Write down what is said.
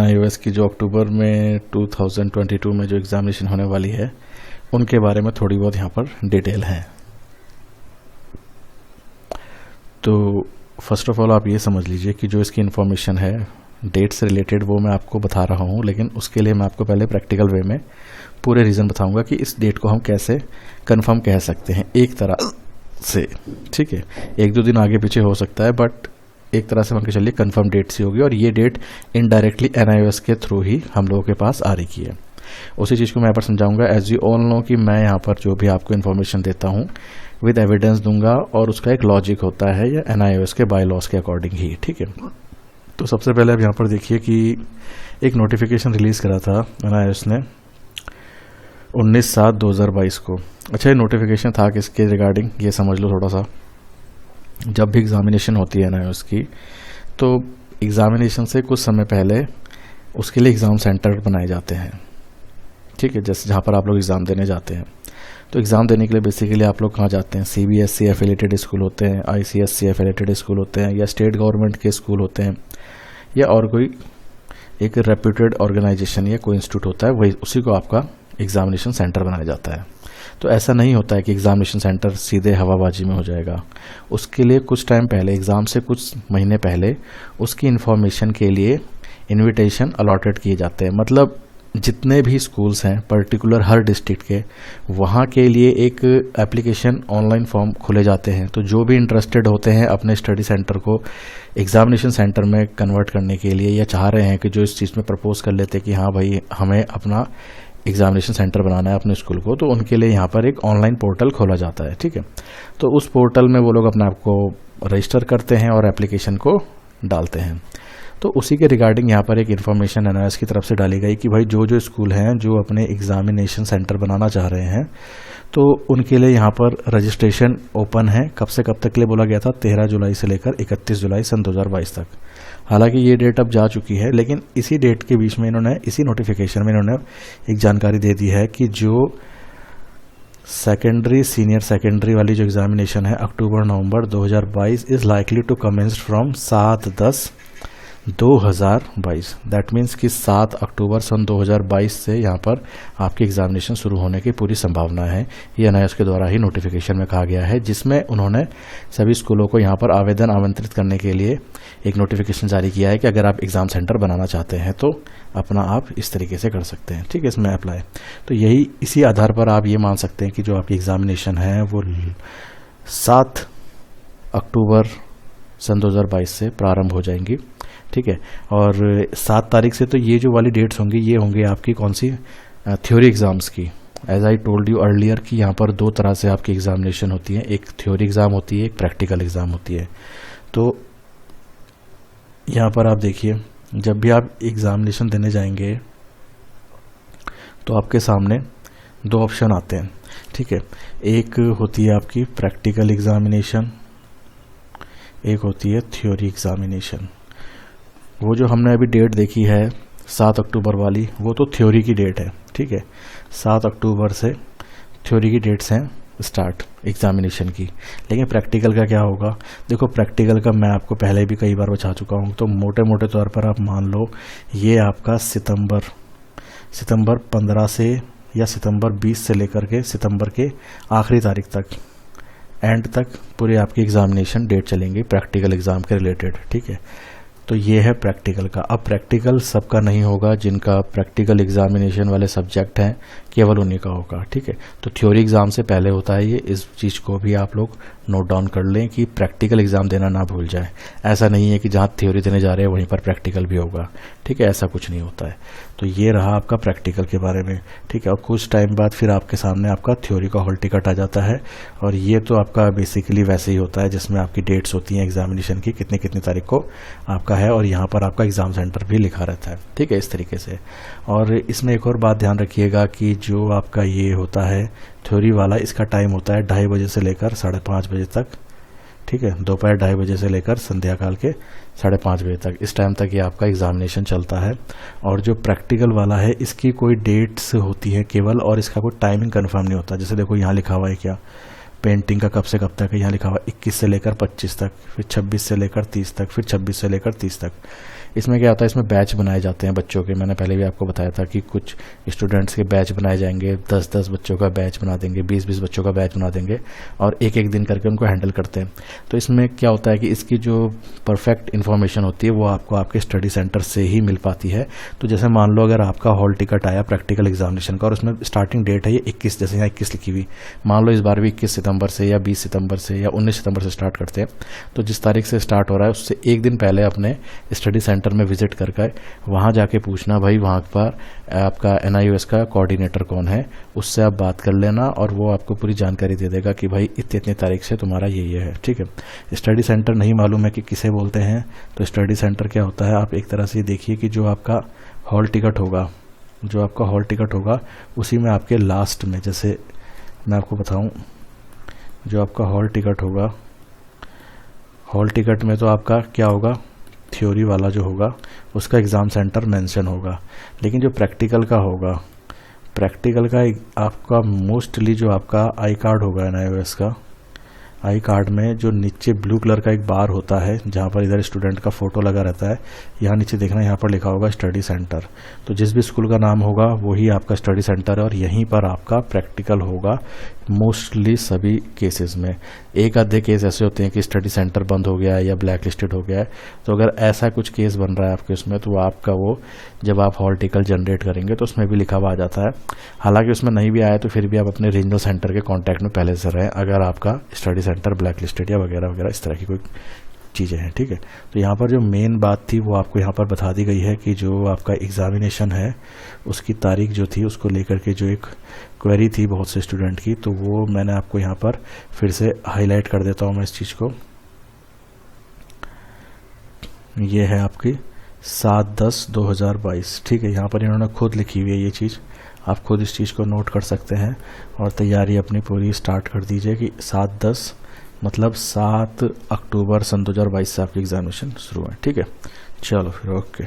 iOS की जो अक्टूबर में 2022 में जो एग्ज़ामिनेशन होने वाली है उनके बारे में थोड़ी बहुत यहाँ पर डिटेल है। तो फर्स्ट ऑफ ऑल आप ये समझ लीजिए कि जो इसकी इन्फॉर्मेशन है डेट से रिलेटेड वो मैं आपको बता रहा हूँ, लेकिन उसके लिए मैं आपको पहले प्रैक्टिकल वे में पूरे रीज़न बताऊँगा कि इस डेट को हम कैसे कंफर्म कह सकते हैं एक तरह से। ठीक है, एक दो दिन आगे पीछे हो सकता है, बट एक तरह से मान के चलिए कंफर्म डेट सी होगी, और ये डेट इनडायरेक्टली NIOS के थ्रू ही हम लोगों के पास आ रही है। उसी चीज़ को मैं यहाँ पर समझाऊंगा। एज यू ऑल नो कि मैं यहाँ पर जो भी आपको इन्फॉर्मेशन देता हूँ विद एविडेंस दूंगा, और उसका एक लॉजिक होता है या NIOS के बाय लॉस के अकॉर्डिंग ही। ठीक है, तो सबसे पहले आप यहाँ पर देखिए कि एक नोटिफिकेशन रिलीज़ करा था NIOS ने 19/7/2022 को। अच्छा, ये नोटिफिकेशन था किसके रिगार्डिंग, ये समझ लो थोड़ा सा। जब भी एग्ज़ामिनेशन होती है NIOS की, तो एग्ज़ामिनेशन से कुछ समय पहले उसके लिए एग्ज़ाम सेंटर बनाए जाते हैं। ठीक है, जैसे जहाँ पर आप लोग एग्ज़ाम देने जाते हैं, तो एग्ज़ाम देने के लिए बेसिकली आप लोग कहाँ जाते हैं? CBSE एफिलेटेड स्कूल होते हैं, ICSE एफिलेटेड स्कूल होते हैं, या स्टेट गवर्नमेंट के स्कूल होते हैं, या और कोई एक रेप्यूटेड ऑर्गेनाइजेशन या कोई इंस्टीट्यूट होता है, वही उसी को आपका एग्ज़ामिनेशन सेंटर बनाया जाता है। तो ऐसा नहीं होता है कि एग्ज़ामिनेशन सेंटर सीधे हवाबाजी में हो जाएगा। उसके लिए कुछ टाइम पहले, एग्ज़ाम से कुछ महीने पहले, उसकी इन्फॉर्मेशन के लिए इनविटेशन अलॉटेड किए जाते हैं। मतलब जितने भी स्कूल्स हैं पर्टिकुलर हर डिस्ट्रिक्ट के, वहाँ के लिए एक एप्लीकेशन ऑनलाइन फॉर्म खुले जाते हैं। तो जो भी इंटरेस्टेड होते हैं अपने स्टडी सेंटर को एग्ज़ामिनेशन सेंटर में कन्वर्ट करने के लिए, या चाह रहे हैं कि जो इस चीज़ में प्रपोज कर लेते हैं कि हाँ भाई हमें अपना एग्ज़ामिनेशन सेंटर बनाना है अपने स्कूल को, तो उनके लिए यहाँ पर एक ऑनलाइन पोर्टल खोला जाता है। ठीक है, तो उस पोर्टल में वो लोग अपने आप को रजिस्टर करते हैं और एप्लीकेशन को डालते हैं। तो उसी के रिगार्डिंग यहाँ पर एक इन्फॉर्मेशन NIOS की तरफ से डाली गई कि भाई जो जो स्कूल हैं जो अपने एग्ज़ामिनेशन सेंटर बनाना चाह रहे हैं, तो उनके लिए यहाँ पर रजिस्ट्रेशन ओपन है। कब से कब तक के लिए बोला गया था? 13 जुलाई से लेकर 31 जुलाई सन 2022 तक। हालांकि ये डेट अब जा चुकी है, लेकिन इसी डेट के बीच में इन्होंने, इसी नोटिफिकेशन में इन्होंने एक जानकारी दे दी है कि जो सेकेंडरी, सीनियर सेकेंडरी वाली जो एग्ज़ामिनेशन है अक्टूबर-नवंबर 2022 is likely to commence from 7/10/2022। That means कि 7 अक्टूबर सन 2022 से यहाँ पर आपकी एग्ज़ामिनेशन शुरू होने की पूरी संभावना है। ये NIOS के द्वारा ही नोटिफिकेशन में कहा गया है, जिसमें उन्होंने सभी स्कूलों को यहाँ पर आवेदन आमंत्रित करने के लिए एक नोटिफिकेशन जारी किया है कि अगर आप एग्ज़ाम सेंटर बनाना चाहते हैं तो अपना आप इस तरीके से कर सकते हैं। ठीक है, इसमें अप्लाई। तो यही इसी आधार पर आप ये मान सकते हैं कि जो आपकी एग्ज़ामिनेशन है वो 7 अक्टूबर सन 2022 से प्रारंभ हो जाएंगी। ठीक है, और 7 तारीख से तो ये जो वाली डेट्स होंगी ये होंगे आपकी कौन सी? थ्योरी एग्ज़ाम्स की। As I told you earlier कि यहाँ पर दो तरह से आपकी एग्ज़ामिनेशन होती है, एक थ्योरी एग्ज़ाम होती है, एक प्रैक्टिकल एग्ज़ाम होती है। तो यहाँ पर आप देखिए, जब भी आप एग्ज़ामिनेशन देने जाएंगे तो आपके सामने दो ऑप्शन आते हैं। ठीक है, एक होती है आपकी प्रैक्टिकल एग्ज़ामिनेशन, एक होती है थ्योरी एग्ज़ामिनेशन। वो जो हमने अभी डेट देखी है 7 अक्टूबर वाली, वो तो थ्योरी की डेट है। ठीक है, 7 अक्टूबर से थ्योरी की डेट्स हैं स्टार्ट एग्ज़ामिनेशन की। लेकिन प्रैक्टिकल का क्या होगा? देखो, प्रैक्टिकल का मैं आपको पहले भी कई बार बता चुका हूँ। तो मोटे मोटे तौर पर आप मान लो ये आपका सितंबर 15 से या सितंबर 20 से लेकर के सितंबर के आखिरी तारीख तक, एंड तक पूरी आपकी एग्ज़ामिनेशन डेट चलेंगी प्रैक्टिकल एग्ज़ाम के रिलेटेड। ठीक है, तो ये है प्रैक्टिकल का। अब प्रैक्टिकल सबका नहीं होगा, जिनका प्रैक्टिकल एग्ज़ामिनेशन वाले सब्जेक्ट हैं केवल उन्हीं का होगा। ठीक है, तो थ्योरी एग्ज़ाम से पहले होता है ये। इस चीज़ को भी आप लोग नोट डाउन कर लें कि प्रैक्टिकल एग्ज़ाम देना ना भूल जाए। ऐसा नहीं है कि जहाँ थ्योरी देने जा रहे हैं वहीं पर प्रैक्टिकल भी होगा। ठीक है, ऐसा कुछ नहीं होता है। तो ये रहा आपका प्रैक्टिकल के बारे में। ठीक है, और कुछ टाइम बाद फिर आपके सामने आपका थ्योरी का हॉल टिकट आ जाता है, और ये तो आपका बेसिकली वैसे ही होता है जिसमें आपकी डेट्स होती हैं एग्ज़ामिनेशन की, कितनी कितनी तारीख को आपका है, और यहाँ पर आपका एग्ज़ाम सेंटर भी लिखा रहता है। ठीक है, इस तरीके से। और इसमें एक और बात ध्यान रखिएगा कि जो आपका ये होता है थ्योरी वाला, इसका टाइम होता है 2:30 बजे से लेकर 5:30 बजे तक। ठीक है, दोपहर 2:30 बजे से लेकर संध्या काल के 5:30 बजे तक, इस टाइम तक ये आपका एग्ज़ामिनेशन चलता है। और जो प्रैक्टिकल वाला है इसकी कोई डेट्स होती है केवल, और इसका कोई टाइमिंग कंफर्म नहीं होता। जैसे देखो यहाँ लिखा हुआ है क्या, पेंटिंग का कब से कब तक है, यहाँ लिखा हुआ 21 से लेकर 25 तक, फिर 26 से लेकर 30 तक, फिर 26 से लेकर 30 तक। इसमें क्या होता है, इसमें बैच बनाए जाते हैं बच्चों के। मैंने पहले भी आपको बताया था कि कुछ स्टूडेंट्स के बैच बनाए जाएंगे, 10-10 बच्चों का बैच बना देंगे, 20-20 बच्चों का बैच बना देंगे और एक एक दिन करके उनको हैंडल करते हैं। तो इसमें क्या होता है कि इसकी जो परफेक्ट इन्फॉर्मेशन होती है वो आपको आपके स्टडी सेंटर से ही मिल पाती है। तो जैसे मान लो अगर आपका हॉल टिकट आया प्रैक्टिकल एग्जामिनेशन का और उसमें स्टार्टिंग डेट है ये 21, जैसे यहाँ 21 लिखी हुई, मान लो इस बार भी 21 सितंबर से या 20 सितंबर से या 19 सितंबर से स्टार्ट करते हैं, तो जिस तारीख से स्टार्ट हो रहा है उससे एक दिन पहले अपने स्टडी सेंटर में विजिट करके वहाँ जाके पूछना भाई वहाँ पर आपका NIOS का कोऑर्डिनेटर कौन है, उससे आप बात कर लेना और वो आपको पूरी जानकारी दे देगा कि भाई इतनी इतनी तारीख से तुम्हारा ये है। ठीक है, स्टडी सेंटर नहीं मालूम है कि किसे बोलते हैं, तो स्टडी सेंटर क्या होता है, आप एक तरह से देखिए कि जो आपका हॉल टिकट होगा उसी में आपके लास्ट में, जैसे मैं आपको बताऊं, जो आपका हॉल टिकट होगा, हॉल टिकट में तो आपका क्या होगा, थ्योरी वाला जो होगा उसका एग्ज़ाम सेंटर मेंशन होगा, लेकिन जो प्रैक्टिकल का होगा, प्रैक्टिकल का आपका मोस्टली जो आपका आई कार्ड होगा NIOS का, आई कार्ड में जो नीचे ब्लू कलर का एक बार होता है जहाँ पर इधर स्टूडेंट का फोटो लगा रहता है, यहाँ नीचे देखना, यहाँ पर लिखा होगा स्टडी सेंटर। तो जिस भी स्कूल का नाम होगा वही आपका स्टडी सेंटर है और यहीं पर आपका प्रैक्टिकल होगा मोस्टली सभी केसेस में। एक आधे केस ऐसे होते हैं कि स्टडी सेंटर बंद हो गया है या ब्लैक लिस्टेड हो गया है, तो अगर ऐसा कुछ केस बन रहा है आपके उसमें तो आपका वो जब आप हॉल टिकट जनरेट करेंगे तो उसमें भी लिखा हुआ आ जाता है। हालांकि उसमें नहीं भी आया तो फिर भी आप अपने रीजनल सेंटर के कॉन्टैक्ट में पहले से रहें अगर आपका स्टडी सेंटर ब्लैक लिस्टेड या वगैरह वगैरह इस तरह की कोई चीज़ें हैं। ठीक है, तो यहाँ पर जो मेन बात थी वो आपको यहाँ पर बता दी गई है कि जो आपका एग्ज़ामिनेशन है उसकी तारीख जो थी उसको लेकर के जो एक क्वेरी थी बहुत से स्टूडेंट की, तो वो मैंने आपको यहाँ पर फिर से हाईलाइट कर देता हूँ मैं इस चीज़ को। ये है आपकी 7/10/2022। ठीक है, यहाँ पर इन्होंने खुद लिखी हुई है ये चीज़, आप खुद इस चीज़ को नोट कर सकते हैं और तैयारी अपनी पूरी स्टार्ट कर दीजिए कि 7/10 मतलब 7 अक्टूबर सन 2022 से आपकी एग्जामिनेशन शुरू है। ठीक है, चलो फिर ओके।